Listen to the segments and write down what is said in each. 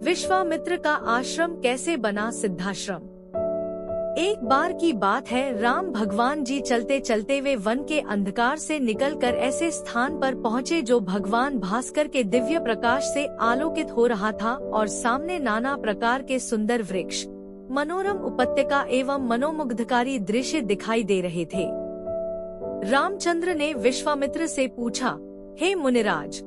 विश्वामित्र का आश्रम कैसे बना सिद्धाश्रम। एक बार की बात है, राम भगवान जी चलते चलते वे वन के अंधकार से निकलकर ऐसे स्थान पर पहुँचे जो भगवान भास्कर के दिव्य प्रकाश से आलोकित हो रहा था और सामने नाना प्रकार के सुंदर वृक्ष, मनोरम उपत्यका एवं मनोमुग्धकारी दृश्य दिखाई दे रहे थे। रामचंद्र ने विश्वामित्र से पूछा, हे मुनिराज,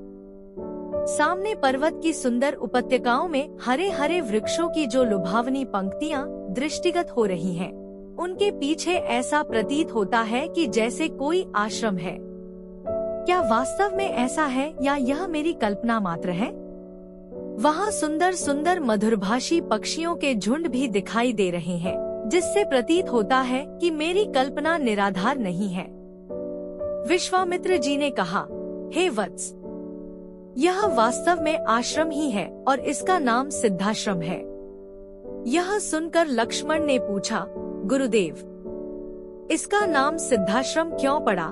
सामने पर्वत की सुंदर उपत्यकाओं में हरे हरे वृक्षों की जो लुभावनी पंक्तियां दृष्टिगत हो रही हैं, उनके पीछे ऐसा प्रतीत होता है कि जैसे कोई आश्रम है। क्या वास्तव में ऐसा है या यह मेरी कल्पना मात्र है? वहाँ सुंदर सुंदर मधुरभाषी पक्षियों के झुंड भी दिखाई दे रहे हैं, जिससे प्रतीत होता है कि मेरी कल्पना निराधार नहीं है। विश्वामित्र जी ने कहा, हे वत्स, यह वास्तव में आश्रम ही है और इसका नाम सिद्धाश्रम है। यह सुनकर लक्ष्मण ने पूछा, गुरुदेव, इसका नाम सिद्धाश्रम क्यों पड़ा?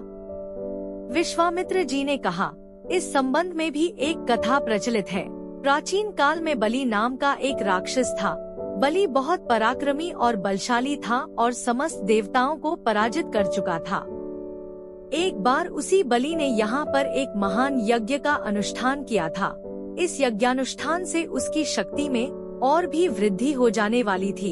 विश्वामित्र जी ने कहा, इस संबंध में भी एक कथा प्रचलित है। प्राचीन काल में बलि नाम का एक राक्षस था। बलि बहुत पराक्रमी और बलशाली था और समस्त देवताओं को पराजित कर चुका था। एक बार उसी बलि ने यहाँ पर एक महान यज्ञ का अनुष्ठान किया था। इस यज्ञानुष्ठान से उसकी शक्ति में और भी वृद्धि हो जाने वाली थी।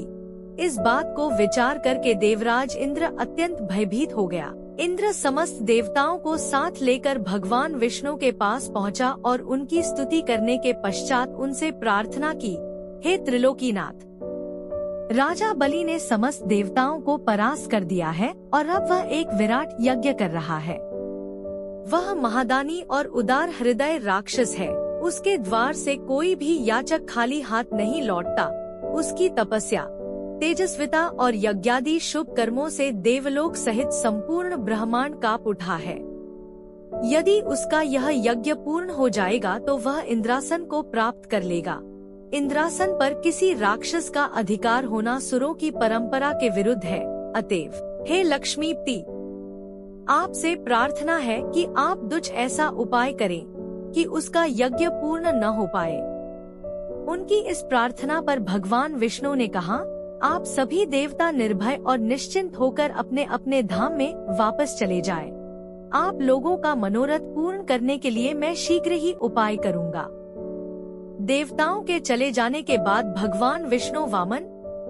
इस बात को विचार करके देवराज इंद्र अत्यंत भयभीत हो गया। इंद्र समस्त देवताओं को साथ लेकर भगवान विष्णु के पास पहुँचा और उनकी स्तुति करने के पश्चात उनसे प्रार्थना की, हे त्रिलोकीनाथ, राजा बलि ने समस्त देवताओं को परास्त कर दिया है और अब वह एक विराट यज्ञ कर रहा है। वह महादानी और उदार हृदय राक्षस है। उसके द्वार से कोई भी याचक खाली हाथ नहीं लौटता। उसकी तपस्या, तेजस्विता और यज्ञादि शुभ कर्मों से देवलोक सहित संपूर्ण ब्रह्मांड कांप उठा है। यदि उसका यह यज्ञ पूर्ण हो जाएगा तो वह इंद्रासन को प्राप्त कर लेगा। इंद्रासन पर किसी राक्षस का अधिकार होना सुरों की परंपरा के विरुद्ध है। अतएव हे लक्ष्मीपति, आपसे प्रार्थना है कि आप कुछ ऐसा उपाय करें कि उसका यज्ञ पूर्ण न हो पाए। उनकी इस प्रार्थना पर भगवान विष्णु ने कहा, आप सभी देवता निर्भय और निश्चिंत होकर अपने अपने धाम में वापस चले जाएं। आप लोगों का मनोरथ पूर्ण करने के लिए मैं शीघ्र ही उपाय करूँगा। देवताओं के चले जाने के बाद भगवान विष्णु वामन,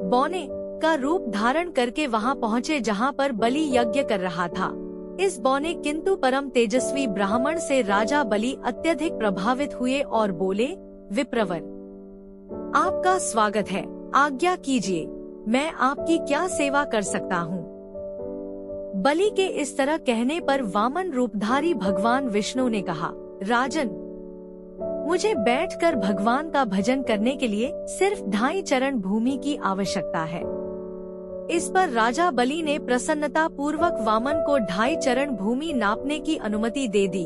बौने का रूप धारण करके वहां पहुंचे जहां पर बलि यज्ञ कर रहा था। इस बौने किंतु परम तेजस्वी ब्राह्मण से राजा बलि अत्यधिक प्रभावित हुए और बोले, विप्रवर, आपका स्वागत है, आज्ञा कीजिए, मैं आपकी क्या सेवा कर सकता हूँ? बलि के इस तरह कहने पर वामन रूपधारी भगवान विष्णु ने कहा, राजन, मुझे बैठकर भगवान का भजन करने के लिए सिर्फ 2.5 चरण भूमि की आवश्यकता है। इस पर राजा बलि ने प्रसन्नता पूर्वक वामन को 2.5 चरण भूमि नापने की अनुमति दे दी।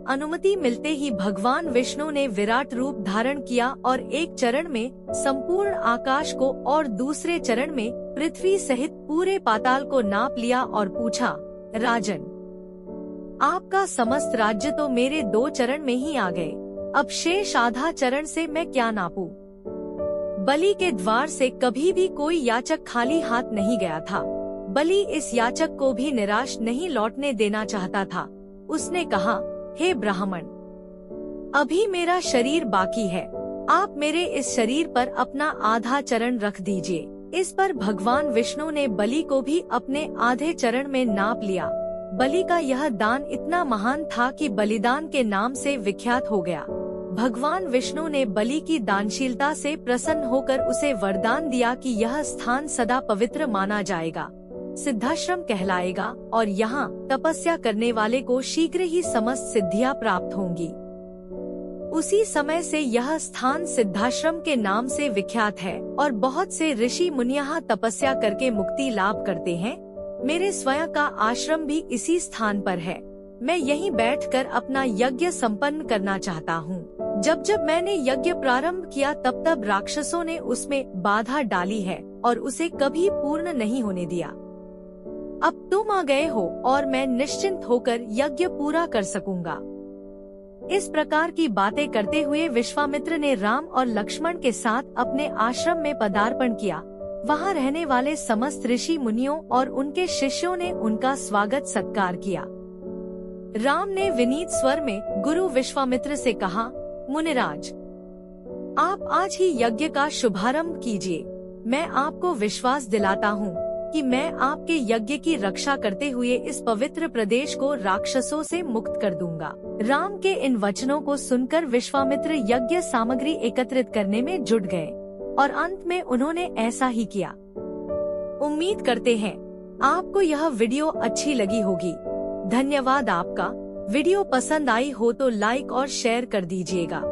अनुमति मिलते ही भगवान विष्णु ने विराट रूप धारण किया और एक चरण में संपूर्ण आकाश को और दूसरे चरण में पृथ्वी सहित पूरे पाताल को नाप लिया और पूछा, राजन, आपका समस्त राज्य तो मेरे 2 चरण में ही आ गए, अब शेष आधा चरण से मैं क्या नापूं? बलि के द्वार से कभी भी कोई याचक खाली हाथ नहीं गया था। बलि इस याचक को भी निराश नहीं लौटने देना चाहता था। उसने कहा, हे ब्राह्मण, अभी मेरा शरीर बाकी है, आप मेरे इस शरीर पर अपना आधा चरण रख दीजिए। इस पर भगवान विष्णु ने बलि को भी अपने आधे चरण में नाप लिया। बलि का यह दान इतना महान था कि बलिदान के नाम से विख्यात हो गया। भगवान विष्णु ने बलि की दानशीलता से प्रसन्न होकर उसे वरदान दिया कि यह स्थान सदा पवित्र माना जाएगा, सिद्धाश्रम कहलाएगा और यहाँ तपस्या करने वाले को शीघ्र ही समस्त सिद्धियाँ प्राप्त होंगी। उसी समय से यह स्थान सिद्धाश्रम के नाम से विख्यात है और बहुत से ऋषि मुनि यहाँ तपस्या करके मुक्ति लाभ करते हैं। मेरे स्वयं का आश्रम भी इसी स्थान पर है। मैं यहीं बैठकर अपना यज्ञ संपन्न करना चाहता हूँ। जब जब मैंने यज्ञ प्रारंभ किया तब तब राक्षसों ने उसमें बाधा डाली है और उसे कभी पूर्ण नहीं होने दिया। अब तुम आ गए हो और मैं निश्चिंत होकर यज्ञ पूरा कर सकूंगा। इस प्रकार की बातें करते हुए विश्वामित्र ने राम और लक्ष्मण के साथ अपने आश्रम में पदार्पण किया। वहाँ रहने वाले समस्त ऋषि मुनियों और उनके शिष्यों ने उनका स्वागत सत्कार किया। राम ने विनीत स्वर में गुरु विश्वामित्र से कहा, मुनिराज, आप आज ही यज्ञ का शुभारंभ कीजिए। मैं आपको विश्वास दिलाता हूँ कि मैं आपके यज्ञ की रक्षा करते हुए इस पवित्र प्रदेश को राक्षसों से मुक्त कर दूंगा। राम के इन वचनों को सुनकर विश्वामित्र यज्ञ सामग्री एकत्रित करने में जुट गए और अंत में उन्होंने ऐसा ही किया। उम्मीद करते हैं आपको यह वीडियो अच्छी लगी होगी। धन्यवाद आपका। वीडियो पसंद आई हो तो लाइक और शेयर कर दीजिएगा।